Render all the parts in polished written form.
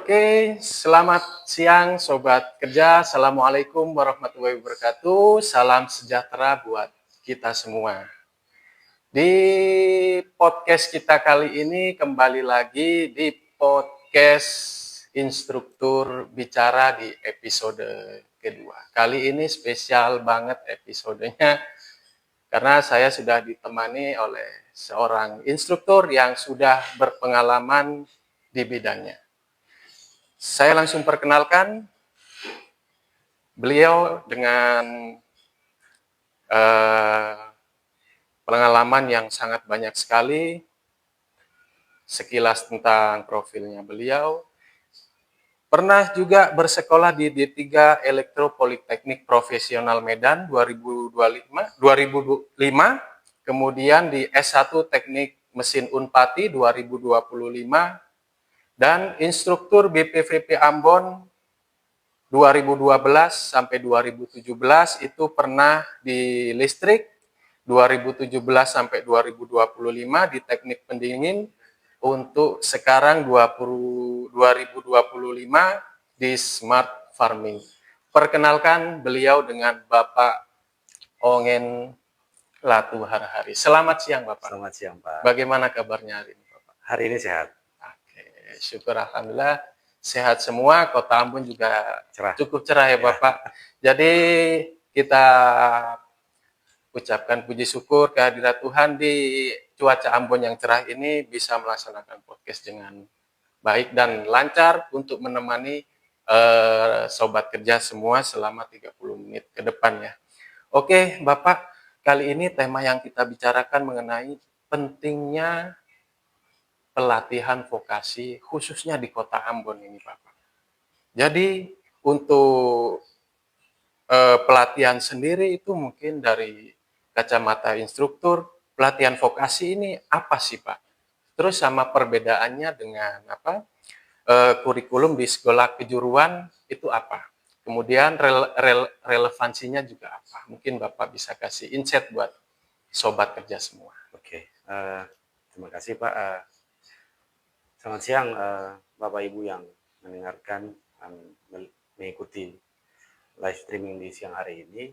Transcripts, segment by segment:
Oke, selamat siang Sobat Kerja. Assalamualaikum warahmatullahi wabarakatuh. Salam sejahtera buat kita semua. Di podcast kita kali ini kembali lagi di podcast Instruktur Bicara di episode kedua. Kali ini spesial banget episodenya karena saya sudah ditemani oleh seorang instruktur yang sudah berpengalaman di bidangnya. Saya langsung perkenalkan beliau dengan pengalaman yang sangat banyak sekali. Sekilas tentang profilnya beliau. Pernah juga bersekolah di D3 Elektro Politeknik Profesional Medan 2005, kemudian di S1 Teknik Mesin Unpati 2025, dan instruktur BPVP Ambon 2012 sampai 2017 itu pernah di listrik, 2017 sampai 2025 di teknik pendingin, untuk sekarang 2025 di smart farming. Perkenalkan beliau dengan Bapak Ongen Latu Harahari. Selamat siang Bapak. Selamat siang Pak. Bagaimana kabarnya hari ini Bapak? Hari ini sehat. Oke, syukur alhamdulillah sehat semua. Kota Ambon juga cukup cerah ya Bapak. Jadi kita ucapkan puji syukur kehadirat Tuhan di cuaca Ambon yang cerah ini bisa melaksanakan podcast dengan baik dan lancar untuk menemani sobat kerja semua selama 30 menit ke depan ya. Oke Bapak, kali ini tema yang kita bicarakan mengenai pentingnya pelatihan vokasi khususnya di kota Ambon ini Bapak. Jadi untuk pelatihan sendiri itu mungkin dari kacamata instruktur, pelatihan vokasi ini apa sih Pak? Terus sama perbedaannya dengan kurikulum di sekolah kejuruan itu apa? Kemudian relevansinya juga apa? Mungkin Bapak bisa kasih insight buat sobat kerja semua. Oke, terima kasih Pak. Selamat siang Bapak Ibu yang mendengarkan mengikuti live streaming di siang hari ini.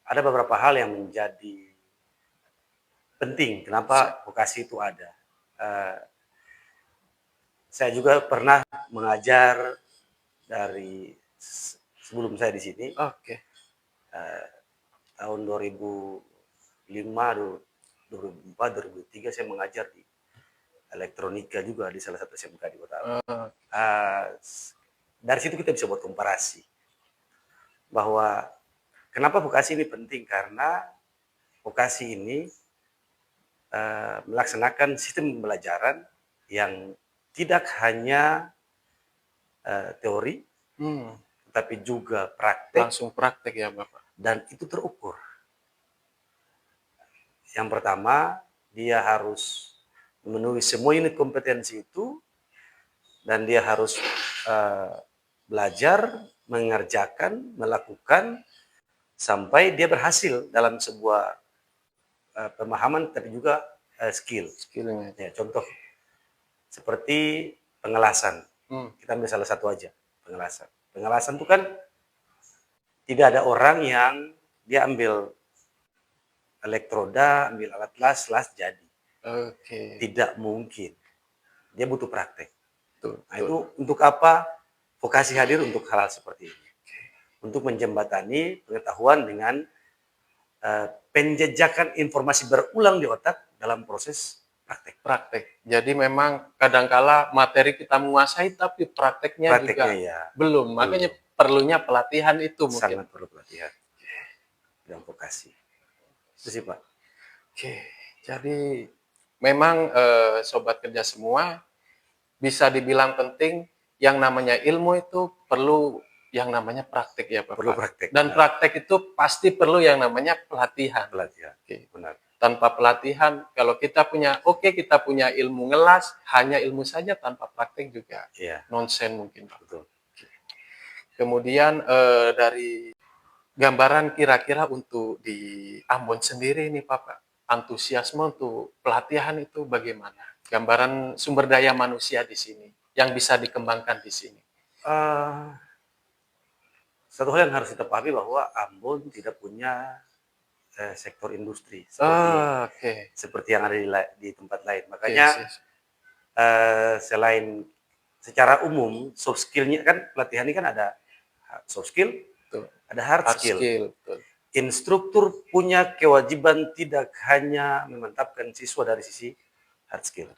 Ada beberapa hal yang menjadi penting kenapa vokasi itu ada. Saya juga pernah mengajar dari sebelum saya di sini. Oke. Tahun 2005, 2004, 2003 saya mengajar di elektronika juga di salah satu SMK di Kota Ambon. Dari situ kita bisa buat komparasi bahwa kenapa vokasi ini penting, karena vokasi ini melaksanakan sistem pembelajaran yang tidak hanya teori, tapi juga praktek. Langsung praktek ya Bapak. Dan itu terukur. Yang pertama, dia harus memenuhi semua unit kompetensi itu, dan dia harus belajar, mengerjakan, melakukan, sampai dia berhasil dalam sebuah pemahaman, tapi juga skillnya. Ya, contoh seperti pengelasan. Kita ambil salah satu aja, pengelasan. Pengelasan itu kan tidak ada orang yang dia ambil elektroda, ambil alat las jadi. Tidak mungkin. Dia butuh praktek. Nah, itu untuk apa vokasi hadir? Untuk hal seperti ini. Untuk menjembatani pengetahuan dengan penjejakan informasi berulang di otak dalam proses praktek. Jadi memang kadangkala materi kita menguasai tapi prakteknya juga belum. Makanya perlunya pelatihan itu mungkin. Sangat perlu pelatihan dalam vokasi. Itu sih Pak. Oke, jadi memang sobat kerja semua bisa dibilang penting, yang namanya ilmu itu perlu yang namanya praktek ya Pak. Perlu praktek. Dan praktek itu pasti perlu yang namanya pelatihan. Oke, benar. Tanpa pelatihan, kalau kita punya ilmu ngelas, hanya ilmu saja tanpa praktek juga nonsen mungkin Pak. Betul. Kemudian dari gambaran kira-kira untuk di Ambon sendiri nih Pak, antusiasme untuk pelatihan itu bagaimana? Gambaran sumber daya manusia di sini. yang bisa dikembangkan di sini? Satu hal yang harus kita pahami bahwa Ambon tidak punya sektor industri Oh, oke. seperti yang ada di tempat lain. Oke, Makanya sih. selain secara umum soft skill-nya kan pelatihan ini kan ada soft skill, Betul. ada hard Hard skill. skill, betul. Instruktur punya kewajiban tidak hanya memantapkan siswa dari sisi hard skill,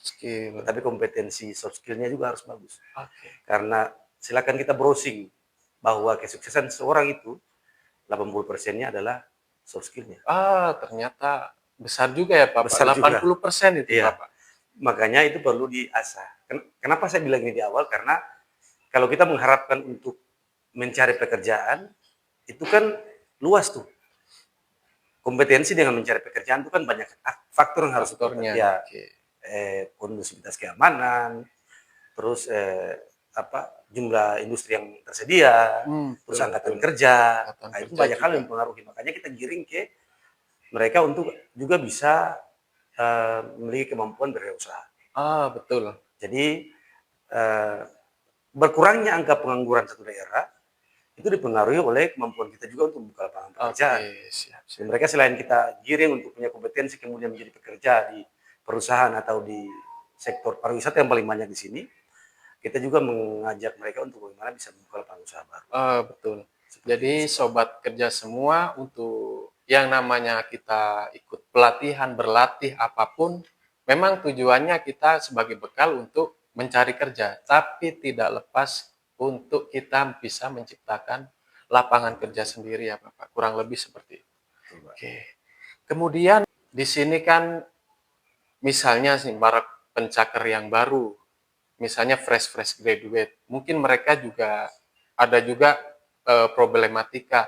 tetapi kompetensi soft skill-nya juga harus bagus. Karena silakan kita browsing bahwa kesuksesan seorang itu 80%-nya adalah soft skill-nya. Ternyata besar juga ya Pak. Besar 80% itu iya. Bapak. Makanya itu perlu diasah. Kenapa saya bilang ini di awal? Karena kalau kita mengharapkan untuk mencari pekerjaan, itu kan luas tuh. Kompetensi dengan mencari pekerjaan itu kan banyak faktor yang harus Faktornya. kondusivitas keamanan, terus jumlah industri yang tersedia, terus angkatan kerja, itu banyak hal yang mempengaruhi. Makanya kita giring ke mereka untuk juga bisa memiliki kemampuan berwirausaha. Betul. Jadi berkurangnya angka pengangguran satu daerah itu dipengaruhi oleh kemampuan kita juga untuk membuka lapangan pekerjaan. Siap. Mereka selain kita giring untuk punya kompetensi kemudian menjadi pekerja di perusahaan atau di sektor pariwisata yang paling banyak di sini, kita juga mengajak mereka untuk bagaimana bisa membuka lapangan usaha baru. Betul. Jadi sobat kerja semua, untuk yang namanya kita ikut pelatihan, berlatih apapun, memang tujuannya kita sebagai bekal untuk mencari kerja, tapi tidak lepas untuk kita bisa menciptakan lapangan kerja sendiri ya Bapak. Kurang lebih seperti itu. Oke. Kemudian di sini kan misalnya sih para pencaker yang baru, misalnya fresh graduate, mungkin mereka juga ada juga problematika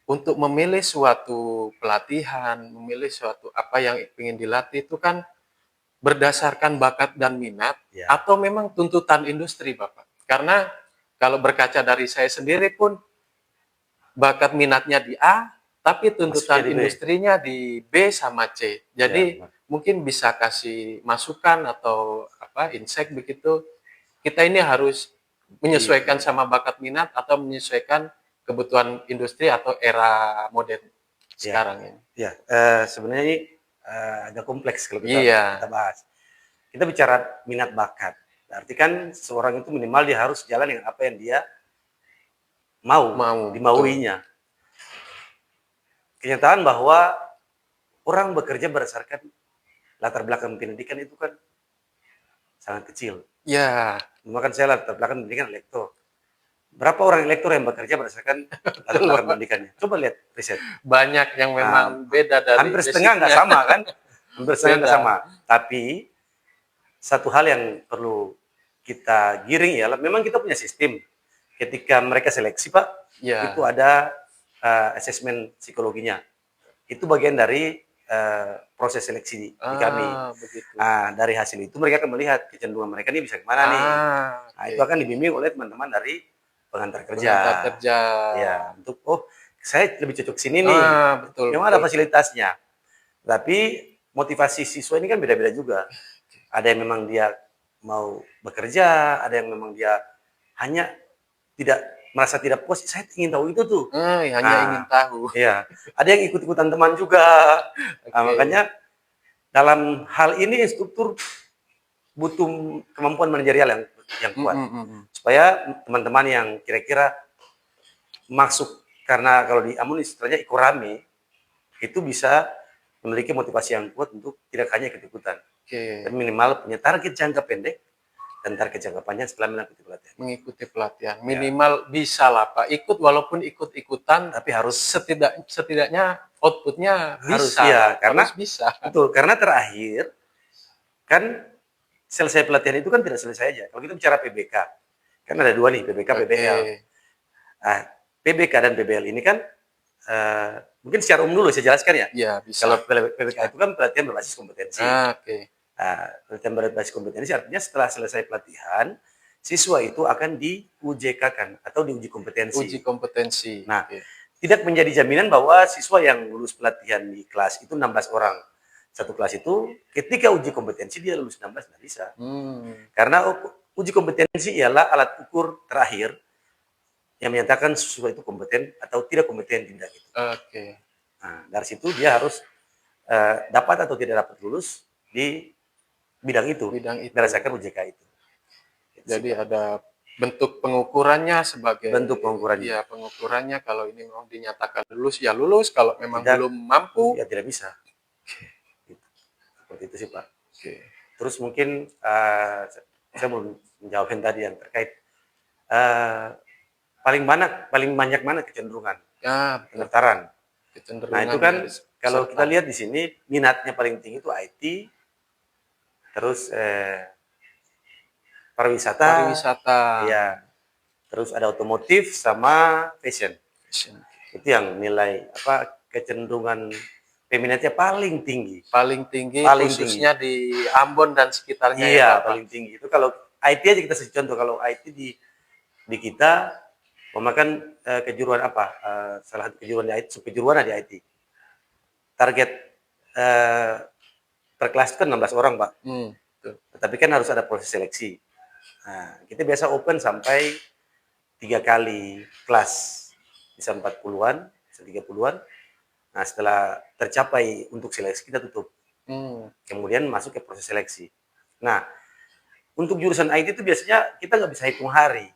untuk memilih suatu pelatihan, memilih suatu apa yang ingin dilatih itu kan berdasarkan bakat dan minat atau memang tuntutan industri, Bapak. Karena kalau berkaca dari saya sendiri pun bakat minatnya di A, tapi tuntutan industrinya di B sama C. Jadi mungkin bisa kasih masukan atau insight begitu. Kita ini harus menyesuaikan sama bakat minat atau menyesuaikan kebutuhan industri atau era modern sekarang ini. Sebenarnya ini agak kompleks kalau kita bahas. Kita bicara minat bakat. Berarti kan seorang itu minimal dia harus jalan dengan apa yang dia dimauinya. Kenyataan bahwa orang bekerja berdasarkan latar belakang pendidikan itu kan sangat kecil. Maka saya latar belakang pendidikan elektor. Berapa orang elektor yang bekerja berdasarkan latar belakang pendidikannya? Coba lihat riset. Banyak yang memang beda dari hampir setengah nggak sama kan? Hampir setengah nggak sama. Tapi satu hal yang perlu kita giring ya, memang kita punya sistem. Ketika mereka seleksi Pak, itu ada asesmen psikologinya. Itu bagian dari proses seleksi di kami. Nah, dari hasil itu mereka akan melihat kecenderungan mereka ini bisa kemana nih. Nah, itu akan dibimbing oleh teman-teman dari pengantar kerja. Ya, untuk saya lebih cocok sini nih. Memang ada fasilitasnya. Tapi motivasi siswa ini kan beda-beda juga. Ada yang memang dia mau bekerja, ada yang memang dia hanya merasa tidak puas. Saya ingin tahu itu tuh. Hanya ingin tahu. Iya. Ada yang ikut-ikutan teman juga. Makanya dalam hal ini instruktur butuh kemampuan manajerial yang kuat. Supaya teman-teman yang kira-kira masuk, karena kalau di Ambon istilahnya ikurame, itu bisa memiliki motivasi yang kuat untuk tidak hanya ikut-ikutan. Tapi minimal punya target jangka pendek dan target jangka panjang setelah mengikuti pelatihan. Minimal bisa lah Pak, ikut walaupun ikut-ikutan, tapi harus setidaknya outputnya bisa. Harus bisa. Betul, karena terakhir kan selesai pelatihan itu kan tidak selesai aja. Kalau kita bicara PBK, kan ada dua nih, PBK, PBL. Nah, PBK dan PBL ini kan mungkin secara umum dulu saya jelaskan ya. Bisa. Kalau PBK itu kan pelatihan berbasis kompetensi. Pelatihan berbasis kompetensi artinya setelah selesai pelatihan, siswa itu akan di-UJK-kan atau diuji kompetensi. Nah, tidak menjadi jaminan bahwa siswa yang lulus pelatihan di kelas itu 16 orang. Satu kelas itu ketika uji kompetensi dia lulus 16 nggak bisa. Karena uji kompetensi ialah alat ukur terakhir yang menyatakan siswa itu kompeten atau tidak kompeten tidak gitu. Oke. Nah, dari situ dia harus dapat atau tidak dapat lulus di bidang itu berdasarkan UJK itu. Jadi ada bentuk pengukurannya sebagai bentuk pengukurannya. Iya, pengukurannya kalau ini mau dinyatakan lulus ya lulus, kalau memang tidak, belum mampu ya tidak bisa. Seperti itu sih Pak. Oke. Terus mungkin saya mau menjawab yang tadi yang terkait paling banyak mana kecenderungan pendaftaran. Nah itu kan kalau kita lihat di sini minatnya paling tinggi itu IT, terus pariwisata, ya, terus ada otomotif sama fashion. Itu yang nilai kecenderungan peminatnya paling tinggi. Paling tinggi khususnya di Ambon dan sekitarnya. Iya, paling tinggi. Itu kalau IT aja kita kasih contoh, kalau IT di kita memakan kejuruan apa? Salah satu kejuruan di IT, kejuruan di IT. Target per kelas itu kan 16 orang, Pak. Tapi kan harus ada proses seleksi. Nah, kita biasa open sampai 3 kali kelas. Bisa 40-an, bisa 30-an. Nah, setelah tercapai untuk seleksi, kita tutup. Kemudian masuk ke proses seleksi. Nah, untuk jurusan IT itu biasanya kita nggak bisa hitung hari.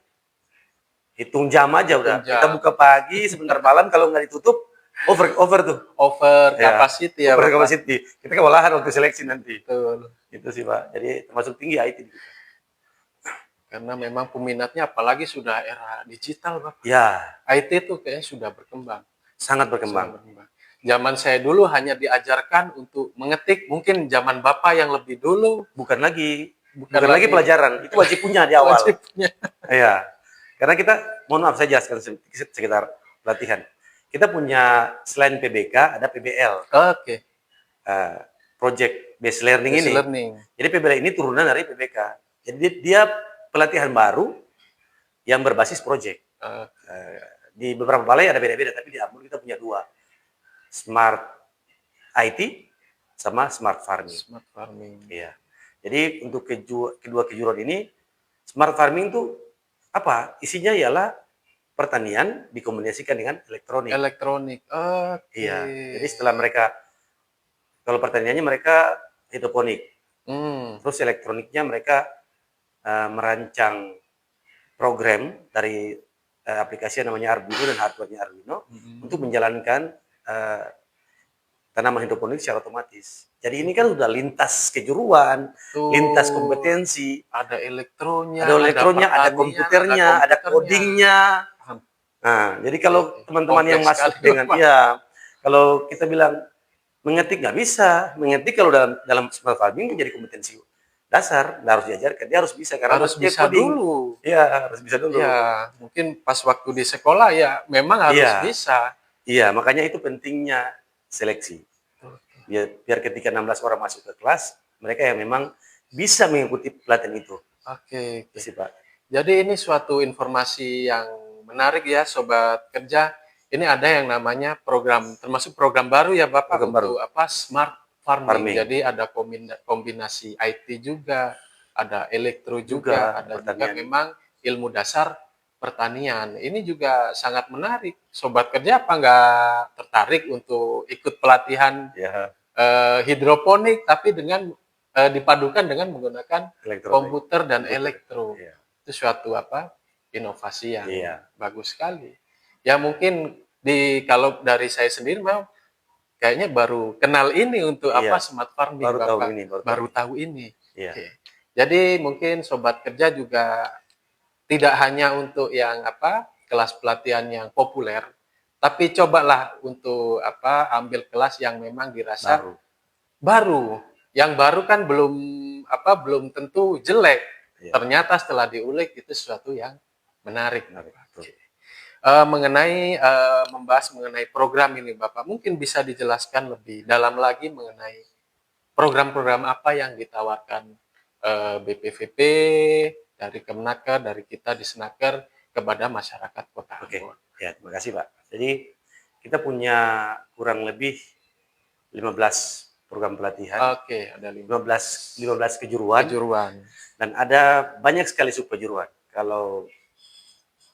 Hitung jam aja udah. Kita buka pagi, sebentar malam, kalau nggak ditutup, over tuh. Over capacity ya. Over capacity. Kita kewalahan waktu seleksi nanti. Betul. Itu sih Pak. Jadi termasuk tinggi IT. Karena memang peminatnya apalagi sudah era digital Pak. Ya. IT itu kayaknya sudah berkembang. Sangat berkembang. Zaman saya dulu hanya diajarkan untuk mengetik, mungkin zaman Bapak yang lebih dulu. Bukan lagi pelajaran. Itu wajib punya di awal. Wajib punya. Iya. Karena kita, mohon maaf saya jelaskan sekitar pelatihan. Kita punya selain PBK, ada PBL. Oke. Project Based Learning ini. Jadi PBL ini turunan dari PBK. Jadi dia pelatihan baru yang berbasis project. Di beberapa balai ada beda-beda, tapi di Ambon kita punya 2. Smart IT sama Smart Farming. Smart Farming. Iya. Jadi untuk kedua kejuruan ini, Smart Farming itu apa? Isinya ialah pertanian dikombinasikan dengan elektronik. Iya. Jadi setelah mereka, kalau pertaniannya mereka hidroponik, terus elektroniknya mereka merancang program dari aplikasi yang namanya Arduino dan hardware-nya Arduino untuk menjalankan tanaman hidroponik secara otomatis. Jadi ini kan udah lintas kejuruan, lintas kompetensi. Ada elektronya, ada komputernya, ada codingnya. Nah, jadi kalau teman-teman yang masuk dengan kalau kita bilang mengetik nggak bisa, mengetik kalau dalam smart farming menjadi kompetensi dasar, harus diajarkan, dia harus bisa karena harus bisa dulu. Iya, harus bisa dulu. Ya, mungkin pas waktu di sekolah ya memang harus bisa. Iya, makanya itu pentingnya seleksi. Biar ketika 16 orang masuk ke kelas, mereka yang memang bisa mengikuti pelatihan itu. Oke. Sih, Pak. Jadi ini suatu informasi yang menarik ya, Sobat Kerja. Ini ada yang namanya program, termasuk program baru ya Bapak, program untuk baru. Smart Farming. Jadi ada kombinasi IT juga, ada elektro juga, ada juga memang ilmu dasar pertanian. Ini juga sangat menarik. Sobat Kerja apa nggak tertarik untuk ikut pelatihan hidroponik, tapi dengan dipadukan dengan menggunakan komputer dan elektro. Itu suatu inovasi yang bagus sekali. Ya mungkin kalau dari saya sendiri memang kayaknya baru kenal ini untuk smart farming, baru tahu ini. Jadi mungkin Sobat Kerja juga tidak hanya untuk yang kelas pelatihan yang populer, tapi cobalah untuk ambil kelas yang memang dirasa baru. Yang baru kan belum tentu jelek. Ternyata setelah diulik itu sesuatu yang menarik. Membahas mengenai program ini Bapak, mungkin bisa dijelaskan lebih dalam lagi mengenai program-program apa yang ditawarkan BPVP dari Kemenaker, dari kita di Senaker kepada masyarakat Kota Ambon. Ya, terima kasih Pak. Jadi kita punya kurang lebih 15 program pelatihan. Oke, ada 15 kejuruan. Dan ada banyak sekali subkejuruan. Kalau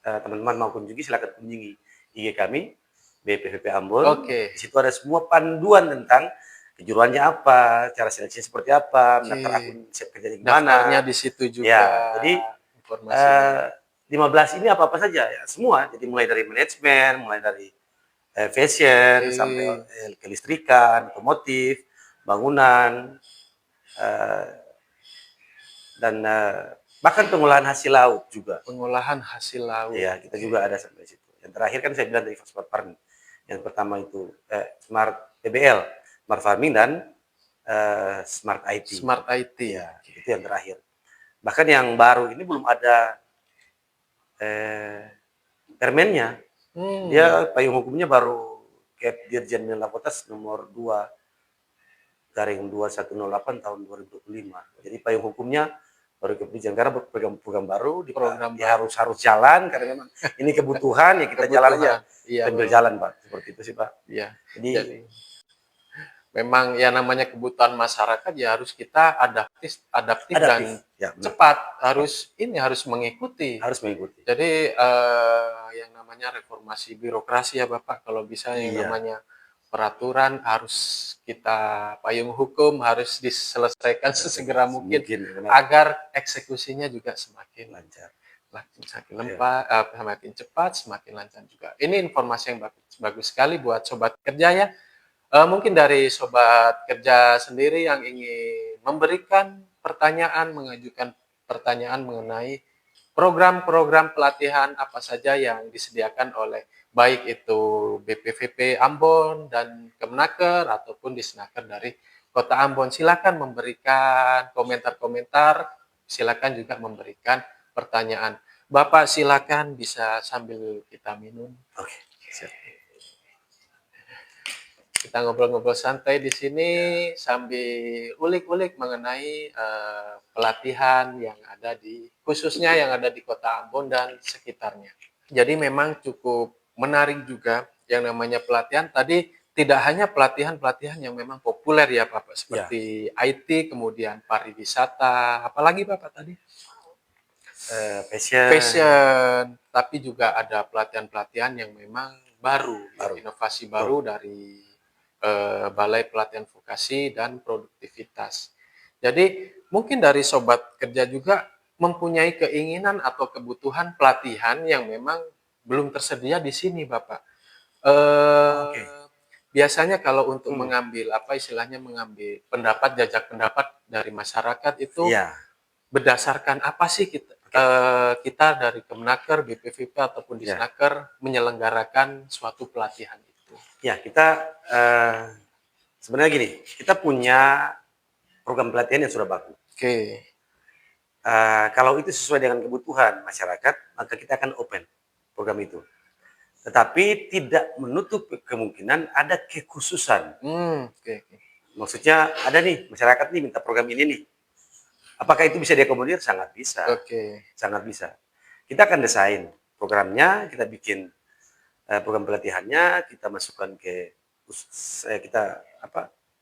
teman-teman mau kunjungi, silakan kunjungi IG kami, BPVP Ambon. Oke. Di situ ada semua panduan tentang kejuruannya apa, cara seleksinya seperti apa, mendaftar akun siap kerja di mana. Daftarnya di situ juga. Ya, jadi informasinya. 15 ini apa-apa saja, ya, semua. Jadi mulai dari manajemen, mulai dari fashion, sampai kelistrikan, otomotif, bangunan, dan bahkan pengolahan hasil laut juga. Pengolahan hasil laut. Ya, kita juga ada sampai situ. Yang terakhir kan saya bilang dari smart farming. Yang pertama itu smart PBL, smart farming, dan smart IT. Smart IT. Ya, itu yang terakhir. Bahkan yang baru ini belum ada permennya. Dia payung hukumnya baru Kep Dirjen Minlapotas nomor 2/2108 tahun 2025. Jadi payung hukumnya baru Kep Dirjen, karena program baru di program dia harus jalan karena memang ini kebutuhan, ya kita jalan aja. Iya, sambil jalan, Pak. Seperti itu sih, Pak. Iya. Jadi memang ya namanya kebutuhan masyarakat ya harus kita adaptif dan ya, cepat, harus mengikuti. Harus mengikuti. Jadi yang namanya reformasi birokrasi ya Bapak, kalau bisa yang namanya peraturan harus kita, payung hukum harus diselesaikan sesegera mungkin agar eksekusinya juga semakin lancar, semakin cepat, semakin lancar juga. Ini informasi yang bagus sekali buat sobat kerja ya. Mungkin dari sobat kerja sendiri yang ingin memberikan pertanyaan, mengajukan pertanyaan mengenai program-program pelatihan apa saja yang disediakan oleh baik itu BPVP Ambon dan Kemnaker ataupun Disnaker dari Kota Ambon. Silakan memberikan komentar-komentar, silakan juga memberikan pertanyaan. Bapak silakan, bisa sambil kita minum. Oke. Kita ngobrol-ngobrol santai di sini sambil ulik-ulik mengenai pelatihan yang ada khususnya yang ada di Kota Ambon dan sekitarnya. Jadi memang cukup menarik juga yang namanya pelatihan. Tadi tidak hanya pelatihan-pelatihan yang memang populer ya Bapak, seperti IT, kemudian pariwisata, apalagi Bapak tadi? Fashion, tapi juga ada pelatihan-pelatihan yang memang baru. Inovasi baru dari Balai Pelatihan Vokasi dan Produktivitas. Jadi mungkin dari sobat kerja juga mempunyai keinginan atau kebutuhan pelatihan yang memang belum tersedia di sini, Bapak. Biasanya kalau untuk mengambil mengambil pendapat, jajak pendapat dari masyarakat itu berdasarkan apa sih kita dari Kemnaker, BPVP ataupun Disnaker menyelenggarakan suatu pelatihan itu? Ya, kita sebenarnya gini, kita punya program pelatihan yang sudah bagus. Kalau itu sesuai dengan kebutuhan masyarakat, maka kita akan open program itu. Tetapi tidak menutup kemungkinan ada kekhususan. Maksudnya ada nih, masyarakat nih minta program ini nih. Apakah itu bisa diakomodir? Sangat bisa. Sangat bisa. Kita akan desain programnya, kita bikin program pelatihannya, kita masukkan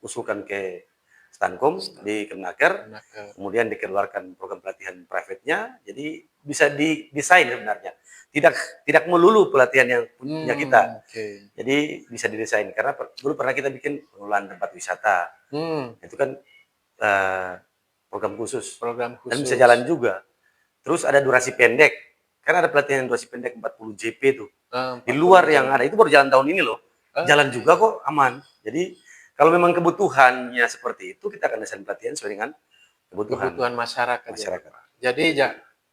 usulkan ke Stankom di Kemnaker, kemudian dikeluarkan program pelatihan private-nya, jadi bisa didesain sebenarnya. Tidak melulu pelatihan yang punya kita. Jadi bisa didesain, karena dulu pernah kita bikin pengelolaan tempat wisata. Itu kan program khusus. Dan bisa jalan juga. Terus ada durasi pendek. Karena ada pelatihan durasi pendek 40 JP tuh. Di luar yang ada, itu baru jalan tahun ini loh. Jalan juga kok, aman. Jadi kalau memang kebutuhannya seperti itu, kita akan desain pelatihan sesuai dengan kebutuhan masyarakat. Jadi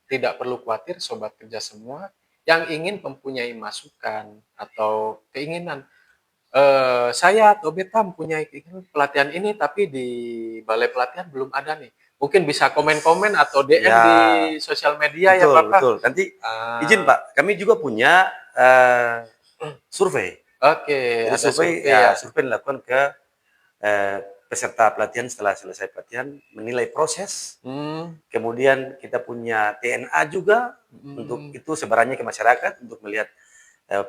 tidak perlu khawatir sobat kerja semua yang ingin mempunyai masukan atau keinginan. Saya atau Beta mempunyai pelatihan ini, tapi di balai pelatihan belum ada nih. Mungkin bisa komen-komen atau DM di sosial media ya Bapak. Betul. Nanti izin Pak, kami juga punya survei. Ada survei dilakukan ke peserta pelatihan setelah selesai pelatihan, menilai proses. Kemudian kita punya TNA juga untuk itu sebarannya ke masyarakat untuk melihat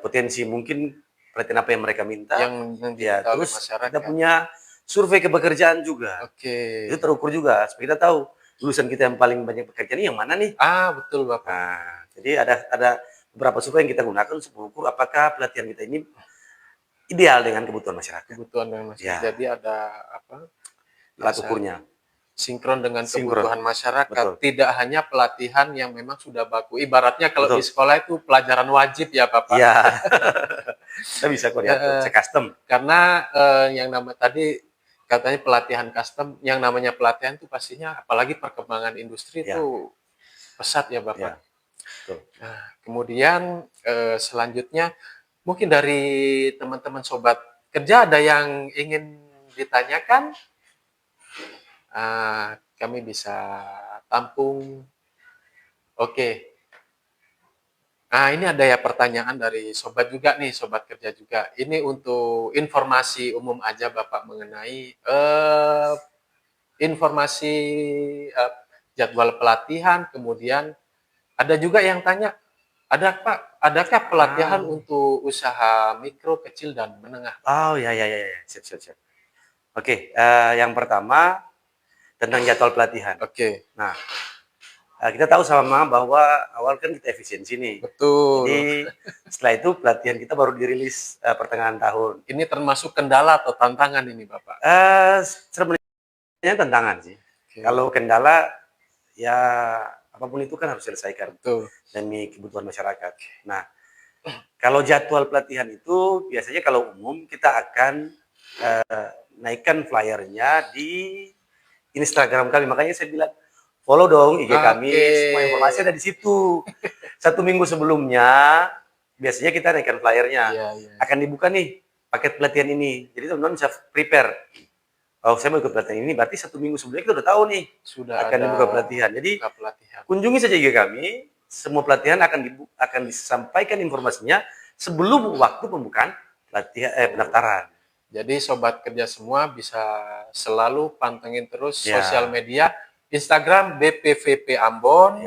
potensi mungkin pelatihan apa yang mereka minta. Terus kita punya survei kepekerjaan juga. Itu terukur juga supaya kita tahu lulusan kita yang paling banyak bekerja ini yang mana nih? Betul Bapak. Nah, jadi ada beberapa survei yang kita gunakan untuk mengukur apakah pelatihan kita ini ideal dengan kebutuhan masyarakat. Kebutuhan dengan masyarakat. Ya. Jadi ada apa? Alat ukurnya. Sinkron dengan Sinkron. kebutuhan masyarakat. Betul. Tidak hanya pelatihan yang memang sudah baku. Ibaratnya kalau Betul. di sekolah itu pelajaran wajib ya Bapak. Iya. Kita bisa kok diatur, custom. Karena yang nama tadi katanya pelatihan custom, yang namanya pelatihan itu pastinya apalagi perkembangan industri itu pesat ya Bapak. Ya. Betul. Nah, kemudian selanjutnya mungkin dari teman-teman sobat kerja ada yang ingin ditanyakan, kami bisa tampung. Oke. Nah, ini ada ya pertanyaan dari sobat juga nih, sobat kerja juga. Ini untuk informasi umum aja Bapak mengenai informasi jadwal pelatihan, kemudian ada juga yang tanya, adakah pelatihan untuk usaha mikro, kecil, dan menengah? Oh ya. Siap. Oke, yang pertama tentang jadwal pelatihan. Oke. Nah, kita tahu sama bahwa awal kan kita efisiensi nih. Betul. Jadi setelah itu pelatihan kita baru dirilis pertengahan tahun. Ini termasuk kendala atau tantangan ini Bapak? Sebenarnya tantangan sih. Okay. Kalau kendala ya apapun itu kan harus selesaikan. Betul. Demi kebutuhan masyarakat. Nah, kalau jadwal pelatihan itu biasanya kalau umum kita akan naikkan flyernya di Instagram kami. Makanya saya bilang follow dong IG kami, semua informasi ada di situ. 1 minggu sebelumnya biasanya kita naikkan flyernya. Akan dibuka nih paket pelatihan ini. Jadi teman-teman bisa prepare. Oh, saya mau ikut pelatihan ini, berarti 1 minggu sebelumnya kita udah tahu nih sudah akan dibuka pelatihan. Jadi kunjungi saja IG kami, semua pelatihan akan disampaikan informasinya sebelum waktu pembukaan pelatihan pendaftaran. Jadi sobat kerja semua bisa selalu pantengin terus sosial media. Instagram BPVP Ambon,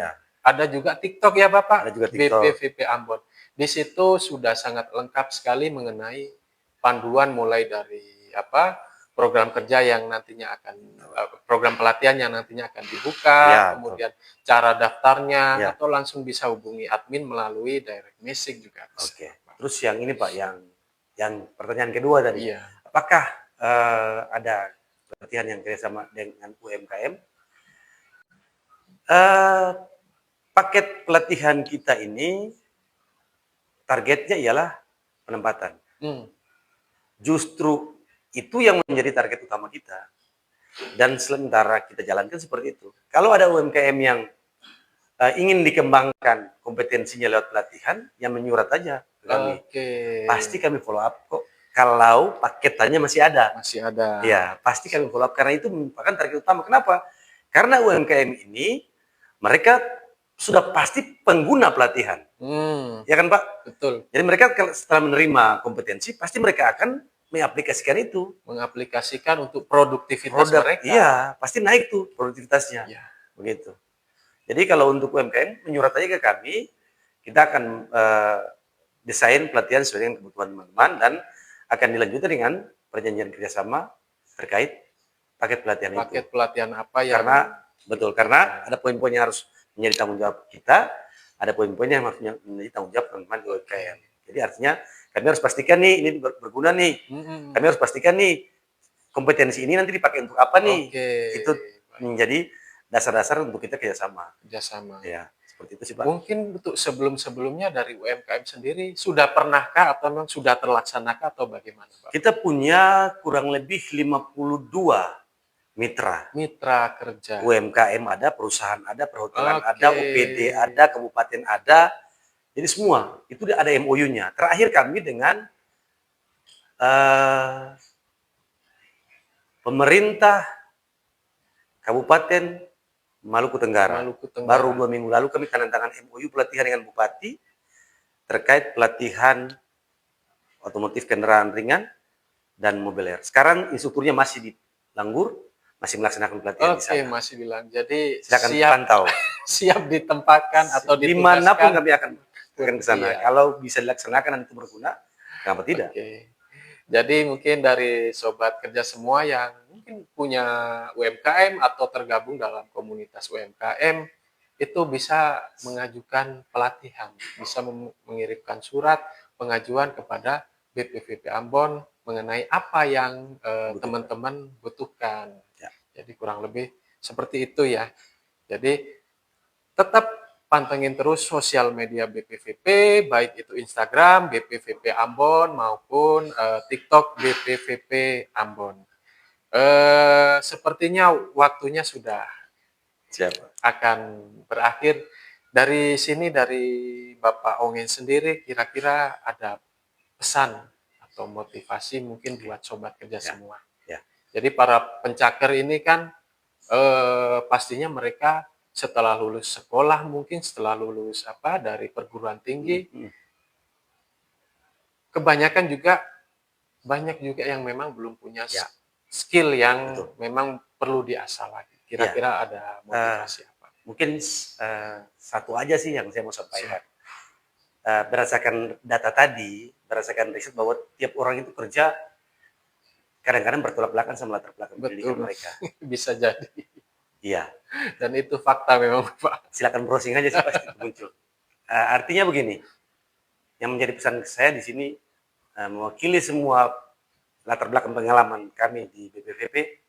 ada juga TikTok ya Bapak, ada juga TikTok. BPVP Ambon. Di situ sudah sangat lengkap sekali mengenai panduan mulai dari program kerja yang nantinya akan, program pelatihan yang nantinya akan dibuka, kemudian cara daftarnya, atau langsung bisa hubungi admin melalui direct message juga. Oke. Terus yang ini Pak, yang pertanyaan kedua tadi, apakah ada pelatihan yang kerjasama dengan UMKM? Paket pelatihan kita ini targetnya ialah penempatan. Justru itu yang menjadi target utama kita. Dan sementara kita jalankan seperti itu. Kalau ada UMKM yang ingin dikembangkan kompetensinya lewat pelatihan, yang menyurat aja ke kami. Pasti kami follow up kok. Kalau paketannya masih ada. Masih ada. Ya, pasti kami follow up. Karena itu merupakan target utama. Kenapa? Karena UMKM ini mereka sudah pasti pengguna pelatihan. Ya kan Pak? Betul. Jadi mereka setelah menerima kompetensi, pasti mereka akan mengaplikasikan itu. Mengaplikasikan untuk produktivitas mereka. Iya, pasti naik tuh produktivitasnya. Begitu. Jadi kalau untuk UMKM, menyurat aja ke kami, kita akan desain pelatihan sesuai dengan kebutuhan teman-teman dan akan dilanjutkan dengan perjanjian kerjasama terkait paket pelatihan itu. Paket pelatihan apa ya? Karena ada poin-poin yang harus menjadi tanggung jawab kita, ada poin-poin yang harus menjadi tanggung jawab teman-teman di UMKM. Jadi artinya kami harus pastikan nih ini berguna nih. Kami harus pastikan nih kompetensi ini nanti dipakai untuk apa nih. Itu menjadi dasar-dasar untuk kita kerjasama. Ya, seperti itu sih Pak. Mungkin untuk sebelum-sebelumnya dari UMKM sendiri sudah pernahkah atau memang sudah terlaksanakah atau bagaimana Pak? Kita punya kurang lebih 52 mitra kerja. UMKM ada, perusahaan ada, perhotelan ada, UPD ada, kabupaten ada. Jadi semua itu ada MOU-nya. Terakhir kami dengan pemerintah Kabupaten Maluku Tenggara. Baru 2 minggu lalu kami tanda tangan MOU pelatihan dengan Bupati terkait pelatihan otomotif kendaraan ringan dan mobil air. Sekarang instrukturnya masih di Langgur, masih melaksanakan pelatihan di sana. Masih bilang. Jadi silakan pantau. Siap ditempatkan atau ditugaskan. Dimanapun kami akan ke sana. Kalau bisa dilaksanakan dan itu berguna, kenapa tidak? Jadi mungkin dari sobat kerja semua yang mungkin punya UMKM atau tergabung dalam komunitas UMKM, itu bisa mengajukan pelatihan, bisa mengirimkan surat pengajuan kepada BPVP Ambon mengenai apa yang teman-teman butuhkan. Ya. Jadi kurang lebih seperti itu ya. Jadi tetap pantengin terus sosial media BPVP, baik itu Instagram BPVP Ambon maupun TikTok BPVP Ambon. Sepertinya waktunya sudah akan berakhir. Dari sini, dari Bapak Ongen sendiri, kira-kira ada pesan atau motivasi mungkin buat sobat kerja semua. Ya. Jadi para pencaker ini kan pastinya mereka setelah lulus sekolah, mungkin setelah lulus dari perguruan tinggi, kebanyakan juga banyak juga yang memang belum punya skill yang memang perlu diasah lagi. Kira-kira ada motivasi apa? Mungkin satu aja sih yang saya mau sampaikan. Berdasarkan data tadi, berdasarkan riset bahwa tiap orang itu kerja kadang-kadang bertolak belakang sama latar belakang pendidikan mereka. Bisa jadi. Iya. Dan itu fakta memang, Pak. Silakan browsing aja sih pasti muncul. Artinya begini, yang menjadi pesan saya di sini mewakili semua latar belakang pengalaman kami di BPVP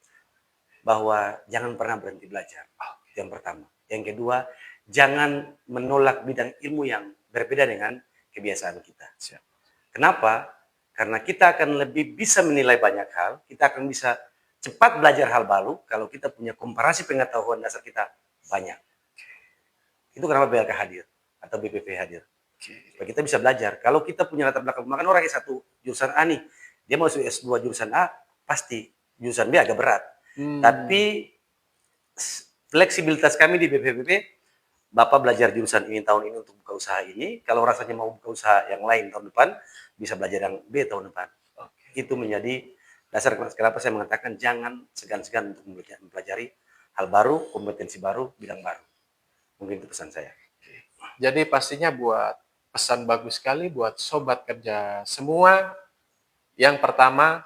bahwa jangan pernah berhenti belajar. Itu yang pertama. Yang kedua, jangan menolak bidang ilmu yang berbeda dengan kebiasaan kita. Kenapa? Karena kita akan lebih bisa menilai banyak hal, kita akan bisa cepat belajar hal baru kalau kita punya komparasi pengetahuan dasar kita banyak. Itu kenapa BLK hadir atau BPP hadir. Supaya kita bisa belajar. Kalau kita punya latar belakang, makan orang S1 jurusan A nih, dia mau S2 jurusan A, pasti jurusan B agak berat. Tapi fleksibilitas kami di BPPP, Bapak belajar jurusan ini tahun ini untuk buka usaha ini, kalau rasanya mau buka usaha yang lain tahun depan, bisa belajar yang B tahun depan. Itu menjadi dasar kenapa saya mengatakan jangan segan-segan untuk mempelajari hal baru, kompetensi baru, bidang baru. Mungkin itu pesan saya. Jadi pastinya buat pesan bagus sekali buat sobat kerja semua. Yang pertama,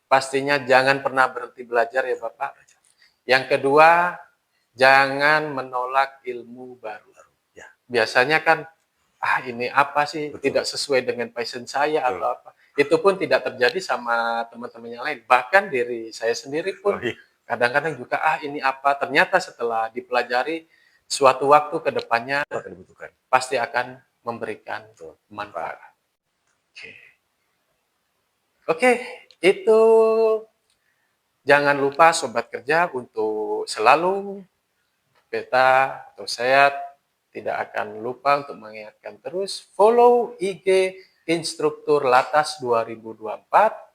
pastinya jangan pernah berhenti belajar ya Bapak. Yang kedua, jangan menolak ilmu baru. Ya. Biasanya kan, ini apa sih, tidak sesuai dengan passion saya atau apa. Itu pun tidak terjadi sama teman-teman yang lain. Bahkan diri saya sendiri pun kadang-kadang juga, ini apa. Ternyata setelah dipelajari, suatu waktu ke depannya pasti akan memberikan manfaat. Oke, itu jangan lupa sobat kerja untuk selalu beta atau saya tidak akan lupa untuk mengingatkan terus follow IG Instruktur Latas 2024